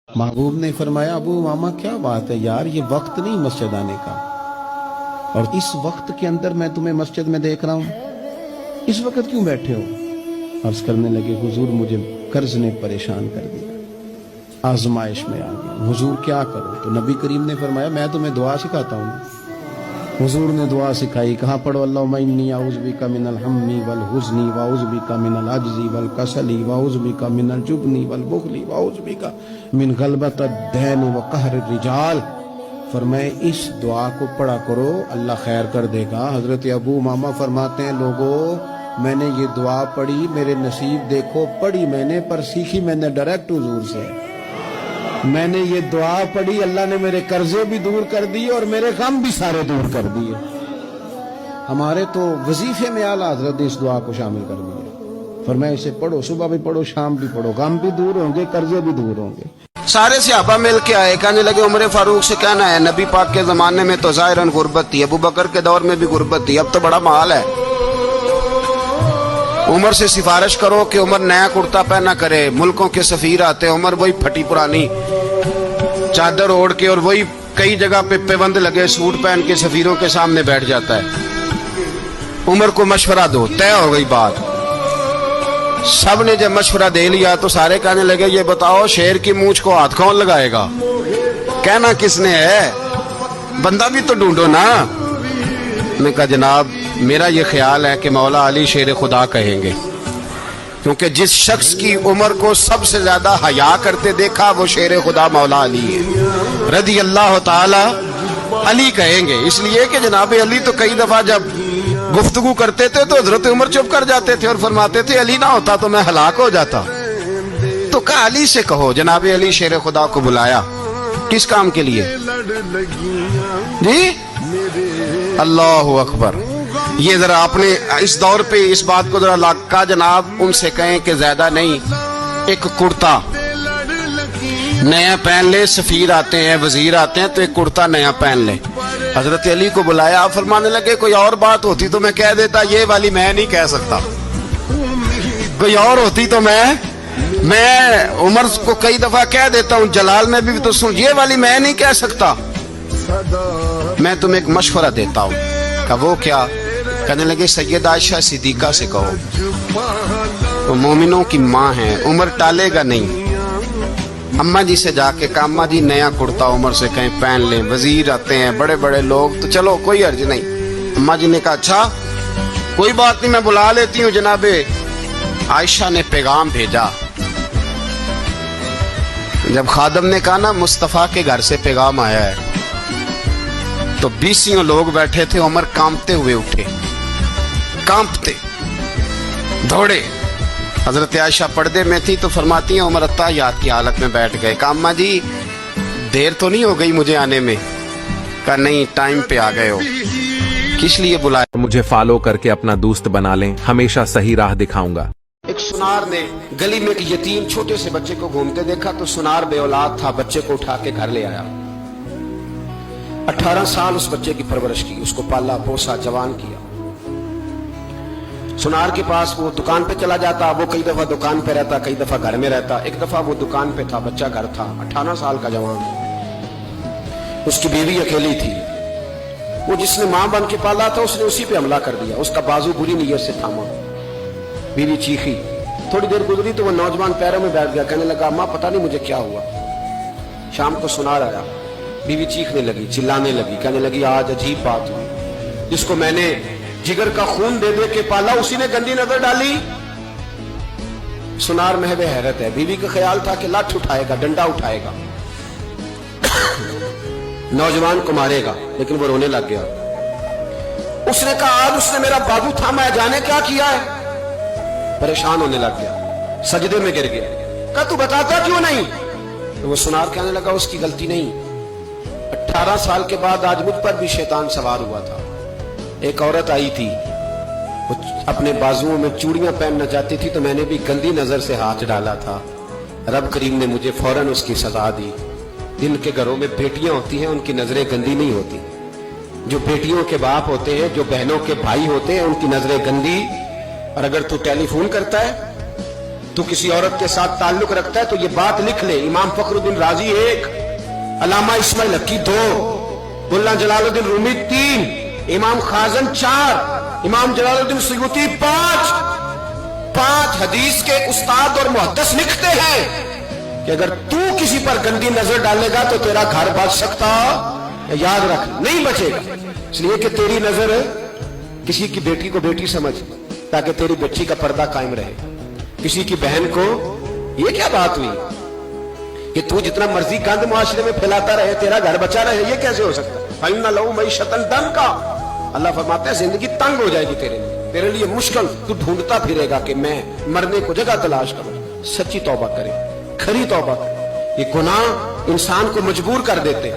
महबूब ने फरमाया, अबू मामा क्या बात है यार, ये वक्त नहीं मस्जिद आने का, और इस वक्त के अंदर मैं तुम्हें मस्जिद में देख रहा हूं, इस वक्त क्यों बैठे हो? अर्ज करने लगे, हुजूर मुझे कर्ज ने परेशान कर दिया, आजमाइश में आ गया, हुजूर क्या करो? तो नबी करीम ने फरमाया, मैं तुम्हें दुआ सिखाता हूँ। हुजूर ने दुआ सिखाई, कहा पढ़ो, अल्लाहुम्मा इन्नी अऊज़ु बिका मिनल हम्मी वल हुज़्नी व अऊज़ु बिका मिनल अज्ज़ी वल कसली व अऊज़ु बिका मिनल जुब्नी वल बुख़्ली व अऊज़ु बिका मिन ग़लबतिद दैन व क़हरिर रिजाल। फरमाए इस दुआ को पढ़ा करो, अल्लाह खैर कर देगा। हजरत अबू मामा फरमाते हैं, लोगों मैंने ये दुआ पढ़ी, मेरे नसीब देखो, पढ़ी मैंने पर सीखी मैंने डायरेक्ट हुजूर से। मैंने ये दुआ पढ़ी, अल्लाह ने मेरे कर्जे भी दूर कर दिए और मेरे गम भी सारे दूर कर दिए। हमारे तो वजीफे में आला हजरत इस दुआ को शामिल कर दिया। फरमाया इसे पढ़ो, सुबह भी पढ़ो, शाम भी पढ़ो, गम भी दूर होंगे, कर्जे भी दूर होंगे। सारे सहाबा मिल के आए, कहने लगे उमर फारूक से कहना है, नबी पाक के जमाने में तो ज़ाहिरन गुर्बत थी, अबू बकर के दौर में भी गुर्बत थी, अब तो बड़ा माल है। उमर से सिफारिश करो कि उमर नया कुर्ता पहना करे। मुल्कों के सफीर आते, उमर वही फटी पुरानी चादर ओढ़ के और वही कई जगह पे पेबंद लगे सूट पहन के सफीरों के सामने बैठ जाता है। उमर को मशवरा दो, तय हो गई बात। सब ने जब मशवरा दे लिया तो सारे कहने लगे, ये बताओ शेर की मूंछ को हाथ कौन लगाएगा? कहना किसने है, बंदा भी तो ढूंढो ना। मैं कहा जनाब मेरा ये ख्याल है कि मौला अली शेर खुदा कहेंगे, क्योंकि जिस शख्स की उम्र को सबसे ज्यादा हया करते देखा वो शेर खुदा मौला अली है, रदी अल्लाह ताला अली कहेंगे। इसलिए कि जनाब अली तो कई दफा जब गुफ्तगू करते थे तो हजरत उमर चुप कर जाते थे और फरमाते थे अली ना होता तो मैं हलाक हो जाता। तो कहा अली से कहो। जनाब अली शेर खुदा को बुलाया, किस काम के लिए जी? अल्लाह अकबर। ये जरा आपने इस दौर पे इस बात को जरा लाका जनाब उनसे कहें कि ज्यादा नहीं, एक कुर्ता नया पहन ले, सफीर आते हैं, वजीर आते हैं, तो एक कुर्ता नया पहन ले। हजरत अली को बुलाया, फरमाने लगे कोई और बात होती तो मैं कह देता, ये वाली मैं नहीं कह सकता। कोई और होती तो मैं उमर को कई दफा कह देता हूँ, जलाल में भी तो सुन, ये वाली मैं नहीं कह सकता। मैं तुम्हें एक मशवरा देता हूँ। कहा वो क्या? कहने लगे सैयदा आयशा सिद्दीका से कहो, वो मोमिनों की माँ है, उमर टालेगा नहीं। अम्मा जी से जाके कहा, अम्मा जी नया कुर्ता उमर से कहीं पहन लें, वजीर आते हैं, बड़े बड़े लोग, तो चलो कोई अर्ज नहीं। अम्मा जी ने कहा अच्छा कोई बात नहीं, मैं बुला लेती हूँ। जनाबे आयशा ने पैगाम भेजा। जब खादम ने कहा ना मुस्तफा के घर से पैगाम आया है, तो 20 लोग बैठे थे। उमर कांपते हुए उठे, कांपते दौड़े। हजरत आयशा पर्दे में थी तो फरमाती हैं उमर अत्ताहियात की हालत में बैठ गए। कहा अम्मा जी देर तो नहीं हो गई मुझे आने में? कहा नहीं, टाइम पे आ गए हो। किस लिए बुलाया? मुझे फॉलो करके अपना दोस्त बना लें, हमेशा सही राह दिखाऊंगा। एक सुनार ने गली में एक यतीम छोटे से बच्चे को घूमते देखा, तो सुनार बेऔलाद था, बच्चे को उठा के घर ले आया। 18 साल उस बच्चे की परवरिश की, उसको पाला पोसा जवान किया। सुनार के पास वो दुकान पे चला जाता, वो कई दफा दुकान पे रहता, कई दफा घर में रहता। एक दफा वो दुकान पे था, बच्चा घर था, 18 साल का जवान। उसकी बीवी अकेली थी। वो जिसने मां बन के पाला था उसने उसी पे हमला कर दिया, उसका बाजू बुरी नीयत से थामा। बीवी चीखी, थोड़ी देर गुजरी तो वो नौजवान पैरों में बैठ गया, कहने लगा मां पता नहीं मुझे क्या हुआ। शाम को सुनार आया, बीवी चीखने लगी, चिल्लाने लगी, कहने लगी आज अजीब बात हुई, जिसको मैंने जिगर का खून दे दे के पाला उसी ने गंदी नजर डाली। सुनार महवे हैरत है। बीवी का ख्याल था कि लाठ उठाएगा, डंडा उठाएगा, नौजवान को मारेगा, लेकिन वो रोने लग गया। उसने कहा आज उसने मेरा बाजू थामा है, जाने क्या किया है। परेशान होने लग गया, सजदे में गिर गया। कहा तू बताता क्यों नहीं? तो वो सुनार कहने लगा उसकी गलती नहीं, 18 साल के बाद आज मुझ पर भी शैतान सवार हुआ था। एक औरत आई थी, वो अपने बाजुओं में चूड़ियां पहनना चाहती थी, तो मैंने भी गंदी नजर से हाथ डाला था। रब करीम ने मुझे फौरन उसकी सजा दी। जिनके घरों में बेटियां होती हैं उनकी नजरें गंदी नहीं होती, जो बेटियों के बाप होते हैं, जो बहनों के भाई होते हैं, उनकी नजरें गंदी। और अगर तू टेलीफोन करता है तू किसी औरत के साथ ताल्लुक रखता है तो ये बात लिख ले। इमाम फखरुद्दीन राजी 1, अल्लामा इस्माइल हक्की 2, मुल्ला जलालुद्दीन रूमी 3, इमाम खाजन 4, इमाम जलालुद्दीन सुयूती 5 हदीस के उस्ताद और मुहद्दिस लिखते हैं कि अगर तू किसी पर गंदी नजर डालेगा तो तेरा घर बच सकता, याद रख, नहीं बचेगा। इसलिए कि तेरी नजर किसी की बेटी को बेटी समझ, ताकि तेरी बच्ची का पर्दा कायम रहे। किसी की बहन को, ये क्या बात हुई कि तू जितना मर्जी गंद मुआशरे में फैलाता रहे तेरा घर बचा रहे, ये कैसे हो सकता? फइन्ना लहू मईशतन दंका, अल्लाह फरमाते हैं जिंदगी तंग हो जाएगी तेरे लिए मुश्किल। तू ढूंढता फिरेगा कि मैं मरने को जगह तलाश करूं। सच्ची तौबा करे, खरी तौबा करे। ये गुनाह इंसान को मजबूर कर देते हैं।